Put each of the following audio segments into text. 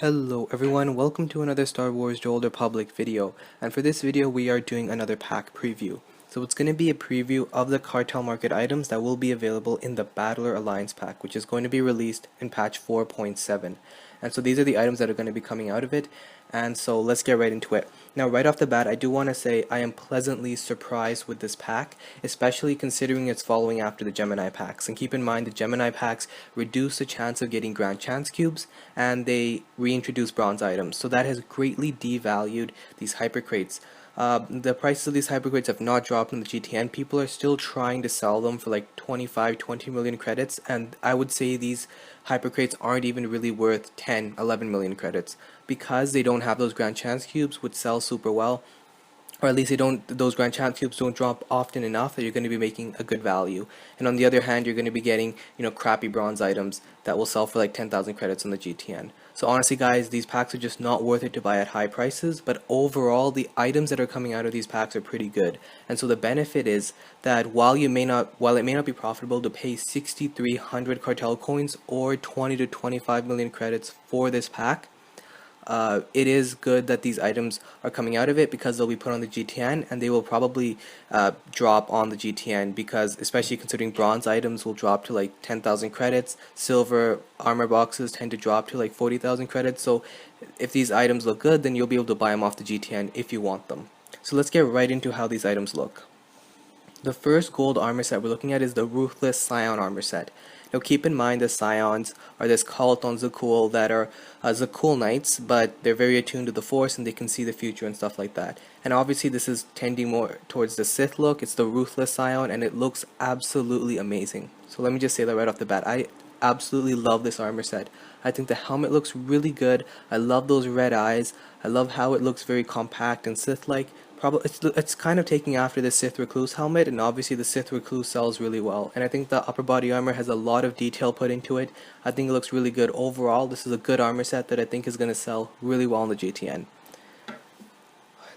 Hello everyone, welcome to another Star Wars The Old Republic video, and for this video we are doing another pack preview. So it's going to be a preview of the Cartel Market items that will be available in the Battler Alliance pack, which is going to be released in patch 4.7. And so these are the items that are going to be coming out of it, and so let's get right into it. Now right off the bat, I do want to say I am pleasantly surprised with this pack, especially considering it's following after the Gemini packs. And keep in mind the Gemini packs reduce the chance of getting Grand Chance Cubes, and they reintroduce bronze items, so that has greatly devalued these Hypercrates. The prices of these Hypercrates have not dropped in the GTN. People are still trying to sell them for like 20 million credits, and I would say these Hypercrates aren't even really worth 10, 11 million credits because they don't have those Grand Chance Cubes, which sell super well. Or at least those Grand Chance Cubes don't drop often enough that you're going to be making a good value. And on the other hand, you're going to be getting, crappy bronze items that will sell for like 10,000 credits on the GTN. So honestly guys, these packs are just not worth it to buy at high prices, but overall the items that are coming out of these packs are pretty good. And so the benefit is that while it may not be profitable to pay 6,300 cartel coins or 20 to 25 million credits for this pack, it is good that these items are coming out of it because they'll be put on the GTN, and they will probably drop on the GTN, because especially considering bronze items will drop to like 10,000 credits, silver armor boxes tend to drop to like 40,000 credits. So if these items look good, then you'll be able to buy them off the GTN if you want them. So let's get right into how these items look. The first gold armor set we're looking at is the Ruthless Scion armor set. Now keep in mind the Scions are this cult on Zakul that are Zakul Knights, but they're very attuned to the Force and they can see the future and stuff like that. And obviously this is tending more towards the Sith look. It's the Ruthless Scion and it looks absolutely amazing. So let me just say that right off the bat. I absolutely love this armor set. I think the helmet looks really good. I love those red eyes. I love how it looks very compact and Sith-like. It's kind of taking after the Sith Recluse helmet, and obviously the Sith Recluse sells really well. And I think the upper body armor has a lot of detail put into it. I think it looks really good overall. This is a good armor set that I think is going to sell really well on the GTN.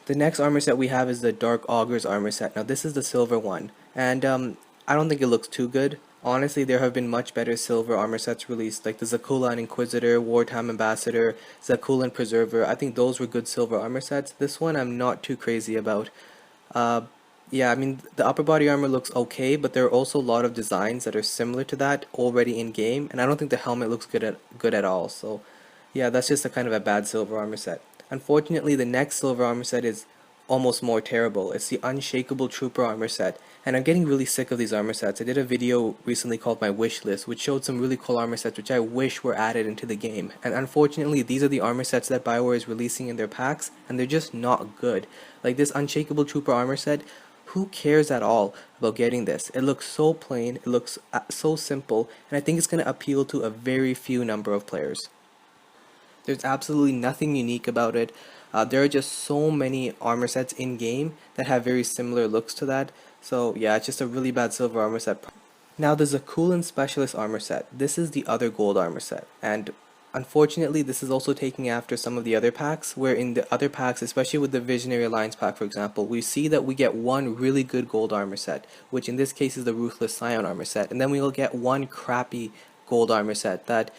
The next armor set we have is the Dark Augurs armor set. Now this is the silver one, and I don't think it looks too good. Honestly, there have been much better silver armor sets released, like the Zakulan Inquisitor, Wartime Ambassador, Zakulan Preserver. I think those were good silver armor sets. This one I'm not too crazy about. Yeah, I mean, the upper body armor looks okay, but there are also a lot of designs that are similar to that already in game, and I don't think the helmet looks good at all. So yeah, that's just a kind of a bad silver armor set. Unfortunately, the next silver armor set is almost more terrible. It's the Unshakable Trooper armor set, and I'm getting really sick of these armor sets. I did a video recently called my wish list, which showed some really cool armor sets which I wish were added into the game, and unfortunately these are the armor sets that BioWare is releasing in their packs, and they're just not good. Like this Unshakable Trooper armor set, who cares at all about getting this? It looks so plain, it looks so simple, and I think it's going to appeal to a very few number of players. There's absolutely nothing unique about it. There are just so many armor sets in game that have very similar looks to that. So yeah, it's just a really bad silver armor set. Now there's a Zakulan Specialist armor set. This is the other gold armor set, and unfortunately this is also taking after some of the other packs, where in the other packs, especially with the Visionary Alliance pack for example, we see that we get one really good gold armor set, which in this case is the Ruthless Scion armor set, and then we will get one crappy gold armor set that,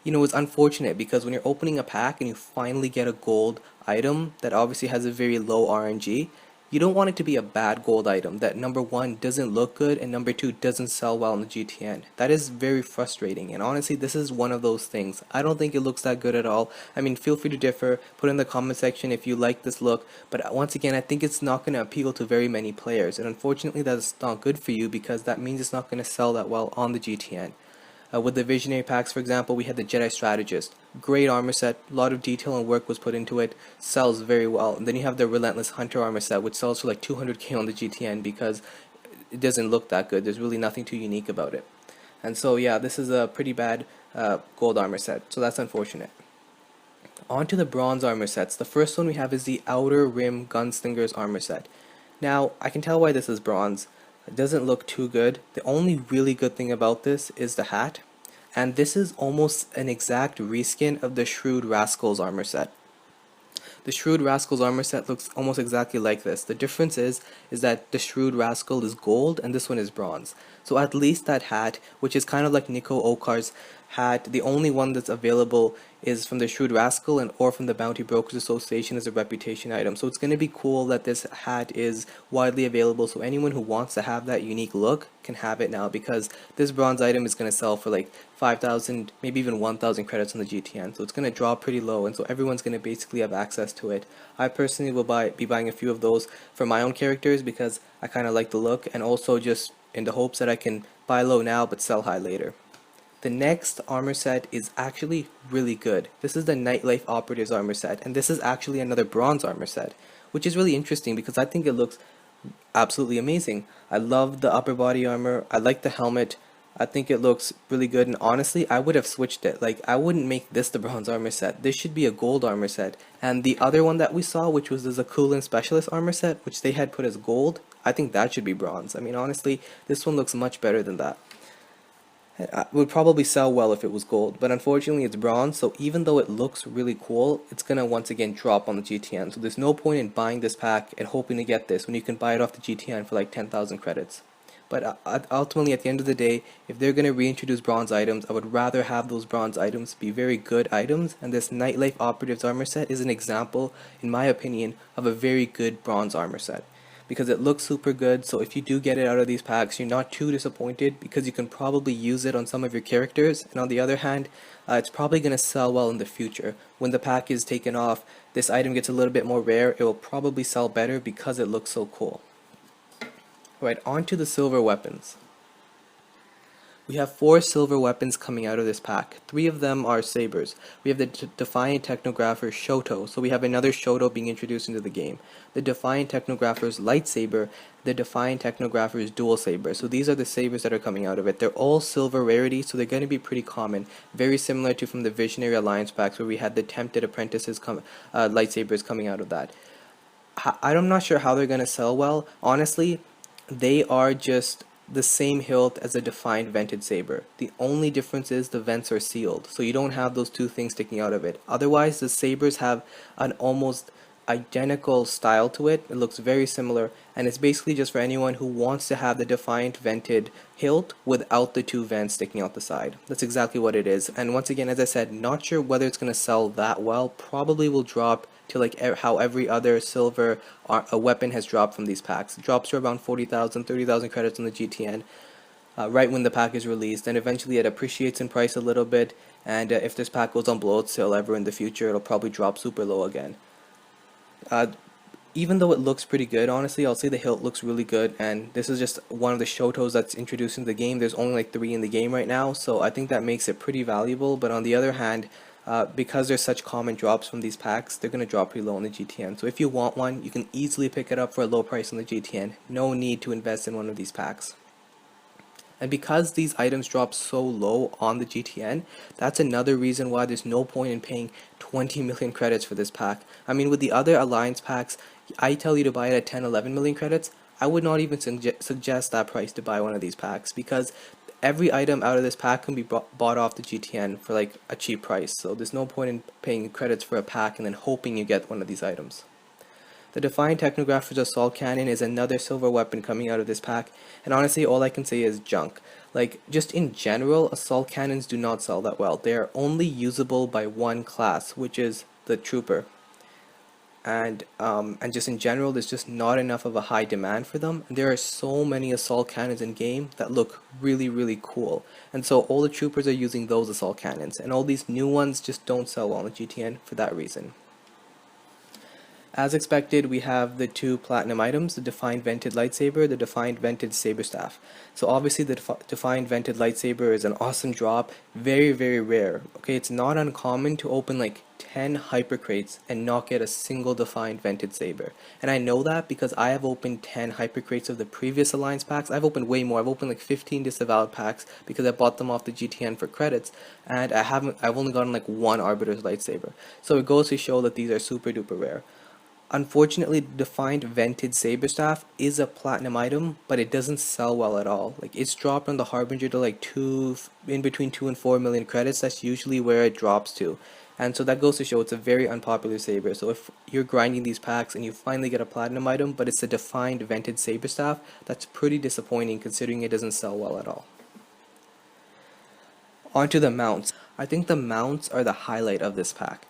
it's unfortunate, because when you're opening a pack and you finally get a gold item that obviously has a very low RNG, you don't want it to be a bad gold item that number one doesn't look good and number two doesn't sell well in the GTN. That is very frustrating, and honestly this is one of those things. I don't think it looks that good at all. I mean, feel free to differ, put in the comment section if you like this look, but once again I think it's not going to appeal to very many players, and unfortunately that's not good for you, because that means it's not going to sell that well on the GTN. With the Visionary packs, for example, we had the Jedi Strategist. Great armor set, a lot of detail and work was put into it, sells very well. And then you have the Relentless Hunter armor set, which sells for like 200k on the GTN because it doesn't look that good. There's really nothing too unique about it. And so yeah, this is a pretty bad gold armor set, so that's unfortunate. On to the bronze armor sets. The first one we have is the Outer Rim Gunslinger's armor set. Now, I can tell why this is bronze. It doesn't look too good. The only really good thing about this is the hat, and this is almost an exact reskin of the Shrewd Rascals armor set. The Shrewd Rascals armor set looks almost exactly like this. The difference is that the Shrewd Rascal is gold and this one is bronze. So at least that hat, which is kind of like Nico Okar's hat, the only one that's available is from the Shrewd Rascal and or from the Bounty Brokers Association as a reputation item. So it's going to be cool that this hat is widely available, so anyone who wants to have that unique look can have it now, because this bronze item is going to sell for like 5,000, maybe even 1,000 credits on the GTN. So it's going to drop pretty low, and so everyone's going to basically have access to it. I personally will be buying a few of those for my own characters because I kind of like the look, and also just in the hopes that I can buy low now but sell high later. The next armor set is actually really good. This is the Nightlife Operatives armor set, and this is actually another bronze armor set, which is really interesting because I think it looks absolutely amazing. I love the upper body armor, I like the helmet, I think it looks really good, and honestly I would have switched it. Like, I wouldn't make this the bronze armor set, this should be a gold armor set. And the other one that we saw, which was the Zakulan Specialist armor set, which they had put as gold, I think that should be bronze. I mean, honestly, this one looks much better than that. It would probably sell well if it was gold, but unfortunately it's bronze, so even though it looks really cool, it's gonna once again drop on the GTN. So there's no point in buying this pack and hoping to get this when you can buy it off the GTN for like 10,000 credits. But ultimately, at the end of the day, if they're gonna reintroduce bronze items, I would rather have those bronze items be very good items, and this Nightlife Operatives armor set is an example, in my opinion, of a very good bronze armor set, because it looks super good. So if you do get it out of these packs, you're not too disappointed because you can probably use it on some of your characters. And on the other hand, it's probably going to sell well in the future. When the pack is taken off, this item gets a little bit more rare, it will probably sell better because it looks so cool. Right, on to the silver weapons. We have 4 silver weapons coming out of this pack. 3 of them are sabers. We have the Defiant Technographer Shoto, so we have another Shoto being introduced into the game. The Defiant Technographer's Lightsaber, the Defiant Technographer's Dual Saber. So these are the sabers that are coming out of it. They're all silver rarity, so they're going to be pretty common. Very similar to from the Visionary Alliance packs where we had the Tempted Apprentices lightsabers coming out of that. I'm not sure how they're going to sell well. Honestly, they are just the same hilt as a Defiant Vented Saber. The only difference is the vents are sealed, so you don't have those two things sticking out of it. Otherwise, the sabers have an almost identical style to it. It looks very similar, and it's basically just for anyone who wants to have the Defiant Vented hilt without the 2 vents sticking out the side. That's exactly what it is. And once again, as I said, not sure whether it's going to sell that well. Probably will drop to like how every other silver a weapon has dropped from these packs. It drops to around 40,000, 30,000 credits on the GTN right when the pack is released, and eventually it appreciates in price a little bit, and if this pack goes on blowout sale ever in the future, it'll probably drop super low again. Even though it looks pretty good, honestly, I'll say the hilt looks really good, and this is just one of the Shotos that's introduced in the game. There's only like 3 in the game right now, so I think that makes it pretty valuable. But on the other hand, because there's such common drops from these packs, they're going to drop pretty low on the GTN. So if you want one, you can easily pick it up for a low price on the GTN. No need to invest in one of these packs. And because these items drop so low on the GTN, that's another reason why there's no point in paying 20 million credits for this pack. I mean, with the other Alliance packs, I tell you to buy it at 10, 11 million credits. I would not even suggest that price to buy one of these packs, because every item out of this pack can be bought off the GTN for like a cheap price. So there's no point in paying credits for a pack and then hoping you get one of these items. The Defiant Technographer's Assault Cannon is another silver weapon coming out of this pack, and honestly all I can say is junk. Like, just in general, assault cannons do not sell that well. They are only usable by one class, which is the Trooper. And just in general, there's just not enough of a high demand for them. And there are so many assault cannons in game that look really, really cool. And so all the Troopers are using those assault cannons, and all these new ones just don't sell well on the GTN for that reason. As expected, we have the 2 platinum items, the Defiant Vented Lightsaber, the Defiant Vented Saber Staff. So obviously the Defiant Vented Lightsaber is an awesome drop, very, very rare. Okay, it's not uncommon to open like 10 Hypercrates and not get a single Defiant Vented Saber. And I know that because I have opened 10 Hypercrates of the previous Alliance packs. I've opened way more. I've opened like 15 Disavowed packs because I bought them off the GTN for credits, and I've only gotten like 1 Arbiter's Lightsaber. So it goes to show that these are super duper rare. Unfortunately, the Defiant Vented Saber Staff is a platinum item, but it doesn't sell well at all. Like, it's dropped on the Harbinger to like in between 2 and 4 million credits. That's usually where it drops to. And so that goes to show it's a very unpopular saber. So if you're grinding these packs and you finally get a platinum item, but it's a Defiant Vented Saber Staff, that's pretty disappointing considering it doesn't sell well at all. Onto the mounts. I think the mounts are the highlight of this pack.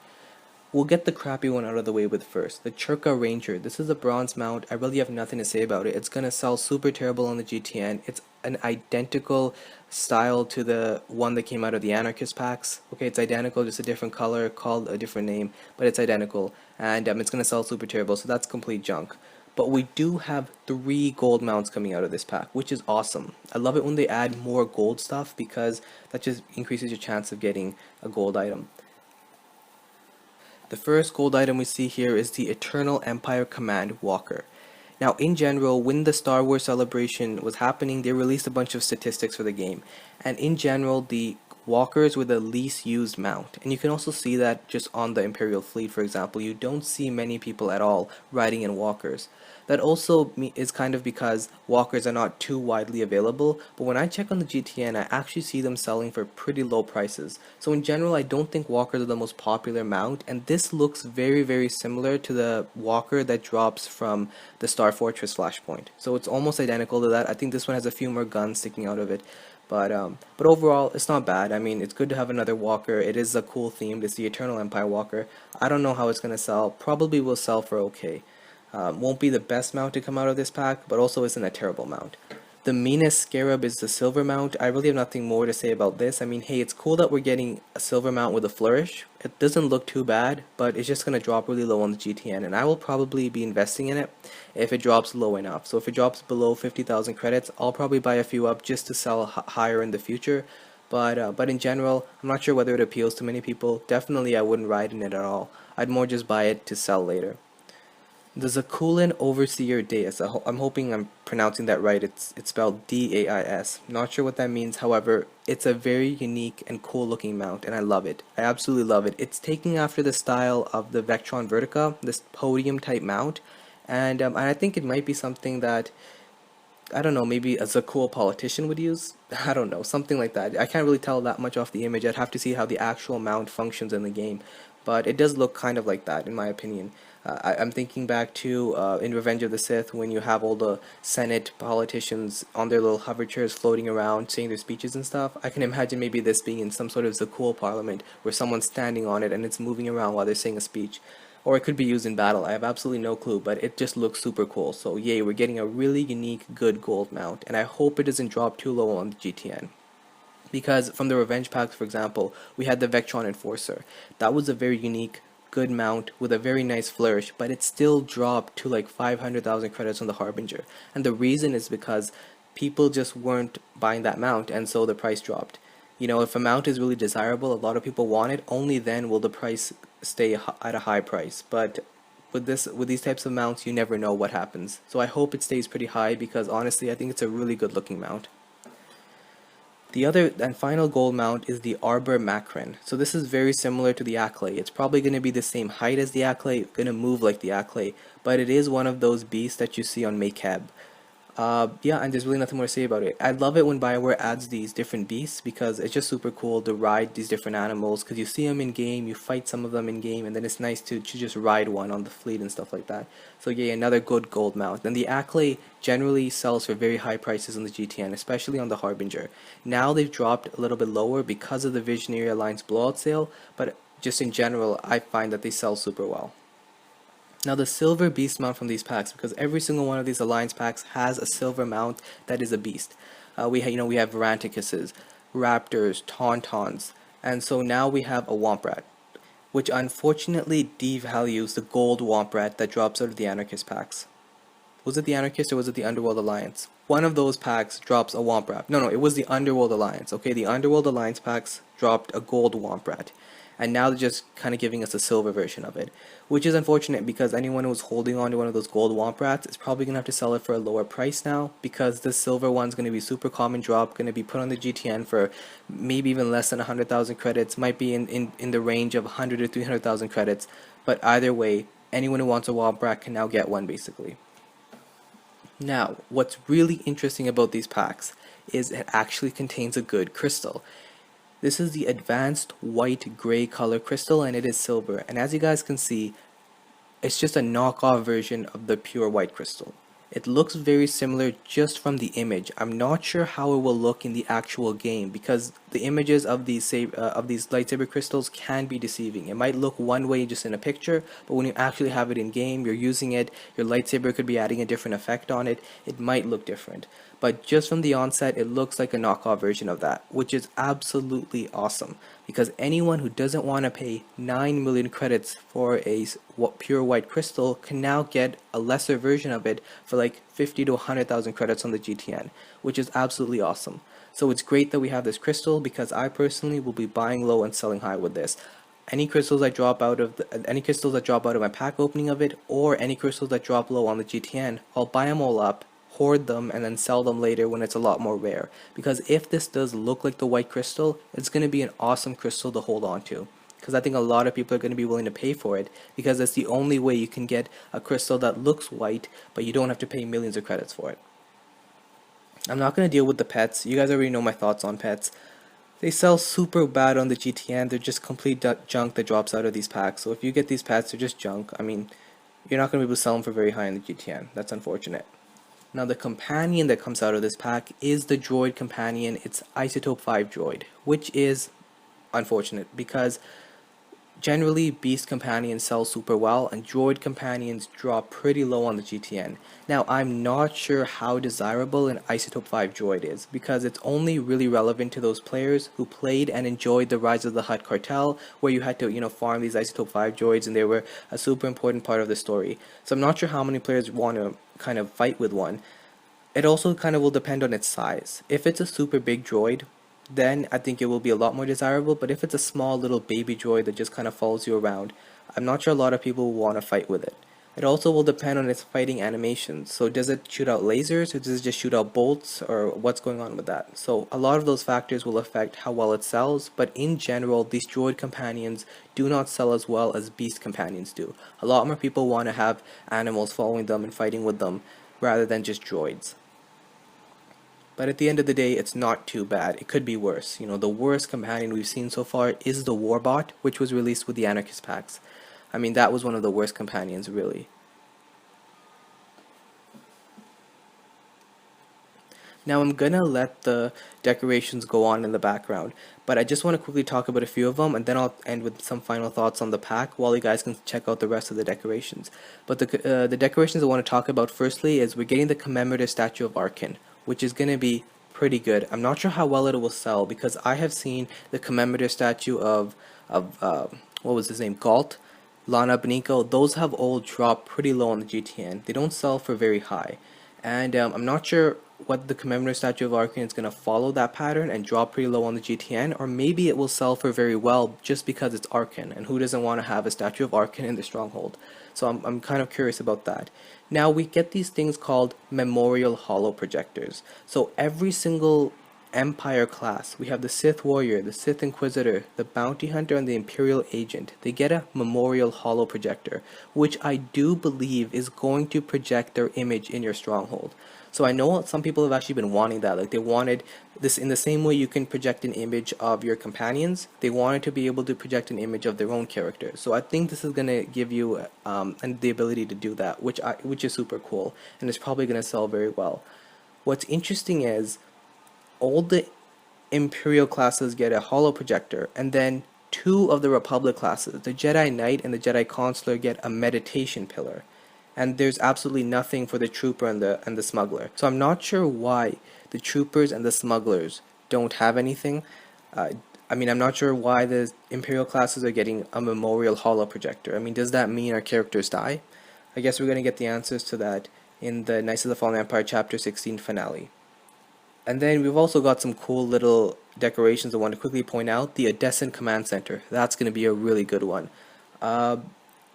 We'll get the crappy one out of the way with first. The Churka Ranger. This is a bronze mount. I really have nothing to say about it. It's going to sell super terrible on the GTN. It's an identical style to the one that came out of the Anarchist packs. Okay, it's identical, just a different color, called a different name, but it's identical. And it's going to sell super terrible, so that's complete junk. But we do have 3 gold mounts coming out of this pack, which is awesome. I love it when they add more gold stuff because that just increases your chance of getting a gold item. The first gold item we see here is the Eternal Empire Command Walker. Now, in general, when the Star Wars celebration was happening, they released a bunch of statistics for the game. And in general, the walkers were the least used mount. And you can also see that just on the Imperial fleet, for example. You don't see many people at all riding in walkers. That also is kind of because walkers are not too widely available, but when I check on the GTN, I actually see them selling for pretty low prices. So in general, I don't think walkers are the most popular mount, and this looks very similar to the walker that drops from the Star Fortress Flashpoint. So it's almost identical to that. I think this one has a few more guns sticking out of it. But overall, it's not bad. I mean, it's good to have another walker. It is a cool theme. It's the Eternal Empire walker. I don't know how it's going to sell. Probably will sell for okay. Won't be the best mount to come out of this pack, but also isn't a terrible mount. The meanest Scarab is the silver mount. I really have nothing more to say about this. I mean, hey, it's cool that we're getting a silver mount with a flourish. It doesn't look too bad, but it's just going to drop really low on the GTN, and I will probably be investing in it if it drops low enough. So if it drops below 50,000 credits, I'll probably buy a few up just to sell higher in the future. But in general, I'm not sure whether it appeals to many people. Definitely I wouldn't ride in it at all. I'd more just buy it to sell later. The Zakulan Overseer Deus. I'm hoping I'm pronouncing that right. It's spelled D-A-I-S. Not sure what that means. However, it's a very unique and cool looking mount, and I love it. I absolutely love it. It's taking after the style of the Vectron Vertica, this podium type mount, and I think it might be something that, I don't know, maybe a Zakul politician would use. I don't know, something like that. I can't really tell that much off the image. I'd have to see how the actual mount functions in the game, but it does look kind of like that in my opinion. I'm thinking back to in Revenge of the Sith, when you have all the Senate politicians on their little hover chairs floating around saying their speeches and stuff. I can imagine maybe this being in some sort of Zakul parliament where someone's standing on it and it's moving around while they're saying a speech. Or it could be used in battle. I have absolutely no clue, but it just looks super cool. So yay, we're getting a really unique, good gold mount, and I hope it doesn't drop too low on the GTN. Because from the Revenge packs, for example, we had the Vectron Enforcer. That was a very unique, good mount with a very nice flourish, but it still dropped to like 500,000 credits on the Harbinger. And the reason is because people just weren't buying that mount, and so the price dropped. You know, if a mount is really desirable, a lot of people want it, only then will the price stay at a high price. But with these types of mounts, you never know what happens. So I hope it stays pretty high, because honestly, I think it's a really good looking mount. The other and final gold mount is the Arbor Macron. So this is very similar to the Acklay. It's probably going to be the same height as the Acklay, going to move like the Acklay, but it is one of those beasts that you see on Makeb. Yeah, and there's really nothing more to say about it. I love it when BioWare adds these different beasts, because it's just super cool to ride these different animals, because you see them in game, you fight some of them in game, and then it's nice to just ride one on the fleet and stuff like that. So yeah, another good gold mount. And the Acklay generally sells for very high prices on the GTN, especially on the Harbinger. Now they've dropped a little bit lower because of the Visionary Alliance blowout sale, but just in general, I find that they sell super well. Now the silver beast mount from these packs, because every single one of these alliance packs has a silver mount that is a beast. We have Varanticuses, Raptors, Tauntauns, and so now we have a Womp Rat, which unfortunately devalues the gold Womp Rat that drops out of the Anarchist packs. Was it the Anarchist or was it the Underworld Alliance? One of those packs drops a Womp Rat. No, it was the Underworld Alliance. Okay, the Underworld Alliance packs dropped a gold Womp Rat. And now they're just kind of giving us a silver version of it, which is unfortunate, because anyone who's holding on to one of those gold Womp Rats is probably going to have to sell it for a lower price now, because this silver one's going to be super common drop, going to be put on the GTN for maybe even less than 100,000 credits, might be in the range of 100 to 300,000 credits, but either way, anyone who wants a Womp Rat can now get one basically. Now, what's really interesting about these packs is it actually contains a good crystal. This is the advanced white gray color crystal, and it is silver, and as you guys can see, it's just a knockoff version of the pure white crystal. It looks very similar just from the image. I'm not sure how it will look in the actual game, because the images of these lightsaber crystals can be deceiving. It might look one way just in a picture, but when you actually have it in game, you're using it, your lightsaber could be adding a different effect on it, it might look different. But just from the onset, it looks like a knockoff version of that, which is absolutely awesome, because anyone who doesn't want to pay 9 million credits for a pure white crystal can now get a lesser version of it for like 50 to 100,000 credits on the GTN, which is absolutely awesome. So it's great that we have this crystal, because I personally will be buying low and selling high with this. Any crystals that drop out of my pack opening of it, or any crystals that drop low on the GTN, I'll buy them all up, hoard them, and then sell them later when it's a lot more rare. Because if this does look like the white crystal, it's going to be an awesome crystal to hold on to. Because I think a lot of people are going to be willing to pay for it, because it's the only way you can get a crystal that looks white, but you don't have to pay millions of credits for it. I'm not going to deal with the pets. You guys already know my thoughts on pets. They sell super bad on the GTN. They're just complete junk that drops out of these packs. So if you get these pets, they're just junk. I mean, you're not going to be able to sell them for very high in the GTN. That's unfortunate. Now the companion that comes out of this pack is the droid companion. It's Isotope 5 droid, which is unfortunate, because generally beast companions sell super well and droid companions drop pretty low on the GTN. Now I'm not sure how desirable an Isotope 5 droid is, because it's only really relevant to those players who played and enjoyed the Rise of the Hutt Cartel, where you had to farm these Isotope 5 droids, and they were a super important part of the story. So I'm not sure how many players want to kind of fight with one. It also kind of will depend on its size. If it's a super big droid, then I think it will be a lot more desirable. But if it's a small little baby droid that just kind of follows you around, I'm not sure a lot of people will want to fight with it. It also will depend on its fighting animations. So does it shoot out lasers, or does it just shoot out bolts, or what's going on with that? So a lot of those factors will affect how well it sells, but in general, these droid companions do not sell as well as beast companions do. A lot more people want to have animals following them and fighting with them, rather than just droids. But at the end of the day, it's not too bad. It could be worse. The worst companion we've seen so far is the Warbot, which was released with the Anarchist packs. I mean, that was one of the worst companions, really. Now I'm gonna let the decorations go on in the background, but I just want to quickly talk about a few of them, and then I'll end with some final thoughts on the pack while you guys can check out the rest of the decorations. But the decorations I want to talk about firstly is we're getting the commemorative statue of Arkin, which is gonna be pretty good. I'm not sure how well it will sell, because I have seen the commemorative statue of what was his name, Galt, Lana Beniko. Those have all dropped pretty low on the GTN. They don't sell for very high, and I'm not sure what the commemorative statue of Arkin is going to follow that pattern and drop pretty low on the GTN, or maybe it will sell for very well just because it's Arkin, and who doesn't want to have a statue of Arkin in the Stronghold? So I'm kind of curious about that. Now we get these things called memorial holo projectors. So every single Empire class, we have the Sith Warrior, the Sith Inquisitor, the Bounty Hunter, and the Imperial Agent. They get a memorial holo projector, which I do believe is going to project their image in your Stronghold. So I know some people have actually been wanting that. Like, they wanted this in the same way you can project an image of your companions. They wanted to be able to project an image of their own character. So I think this is going to give you the ability to do that, which is super cool, and it's probably going to sell very well. What's interesting is all the Imperial classes get a holo projector, and then 2 of the Republic classes, the Jedi Knight and the Jedi Consular, get a meditation pillar. And there's absolutely nothing for the Trooper and the Smuggler. So I'm not sure why the Troopers and the Smugglers don't have anything. I mean, I'm not sure why the Imperial classes are getting a memorial holo projector. I mean, does that mean our characters die? I guess we're going to get the answers to that in the Knights of the Fallen Empire Chapter 16 finale. And then we've also got some cool little decorations I want to quickly point out. The Odescent Command Center. That's going to be a really good one.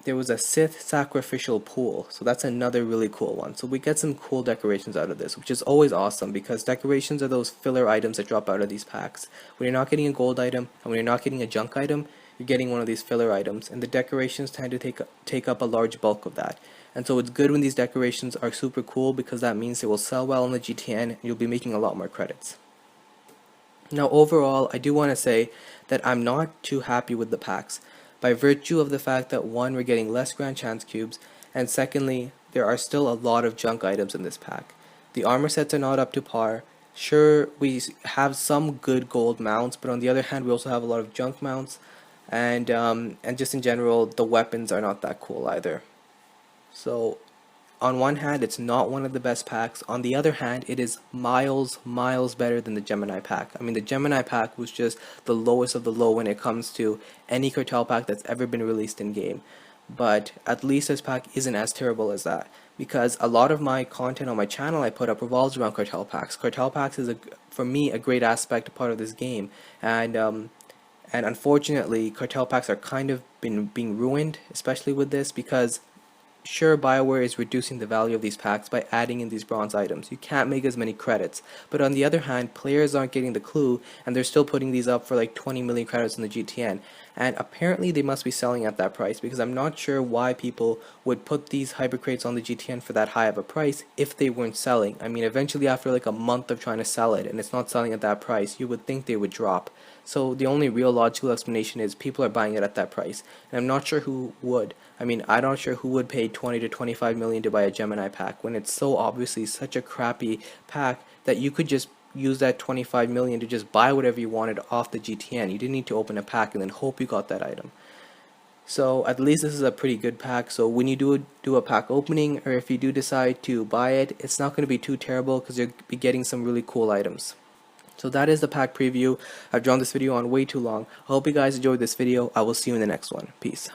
There was a Sith sacrificial pool, so that's another really cool one. So we get some cool decorations out of this, which is always awesome, because decorations are those filler items that drop out of these packs. When you're not getting a gold item, and when you're not getting a junk item, you're getting one of these filler items, and the decorations tend to take up a large bulk of that. And so it's good when these decorations are super cool, because that means they will sell well on the GTN, and you'll be making a lot more credits. Now overall, I do want to say that I'm not too happy with the packs, by virtue of the fact that 1, we're getting less Grand Chance Cubes, and secondly, there are still a lot of junk items in this pack. The armor sets are not up to par, Sure, have some good gold mounts, but on the other hand, we also have a lot of junk mounts, and just in general, the weapons are not that cool either. So on one hand, it's not one of the best packs. On the other hand, it is miles better than the Gemini pack. I mean, the Gemini pack was just the lowest of the low when it comes to any Cartel pack that's ever been released in game. But at least this pack isn't as terrible as that, because a lot of my content on my channel I put up revolves around Cartel packs. Cartel packs is, for me, a great aspect, part of this game, and unfortunately, Cartel packs are kind of being ruined, especially with this, because sure, BioWare is reducing the value of these packs by adding in these bronze items. You can't make as many credits. But on the other hand, players aren't getting the clue, and they're still putting these up for like 20 million credits in the GTN. And apparently they must be selling at that price, because I'm not sure why people would put these Hypercrates on the GTN for that high of a price if they weren't selling. I mean, eventually after like a month of trying to sell it and it's not selling at that price, you would think they would drop. So the only real logical explanation is people are buying it at that price, and I'm not sure who would. I mean, I'm not sure who would pay 20 to 25 million to buy a Gemini pack when it's so obviously such a crappy pack that you could just use that 25 million to just buy whatever you wanted off the GTN. You didn't need to open a pack and then hope you got that item. So at least this is a pretty good pack. So when you do a pack opening, or if you do decide to buy it, it's not going to be too terrible because you'll be getting some really cool items. So that is the pack preview. I've drawn this video on way too long. I hope you guys enjoyed this video. I will see you in the next one. Peace.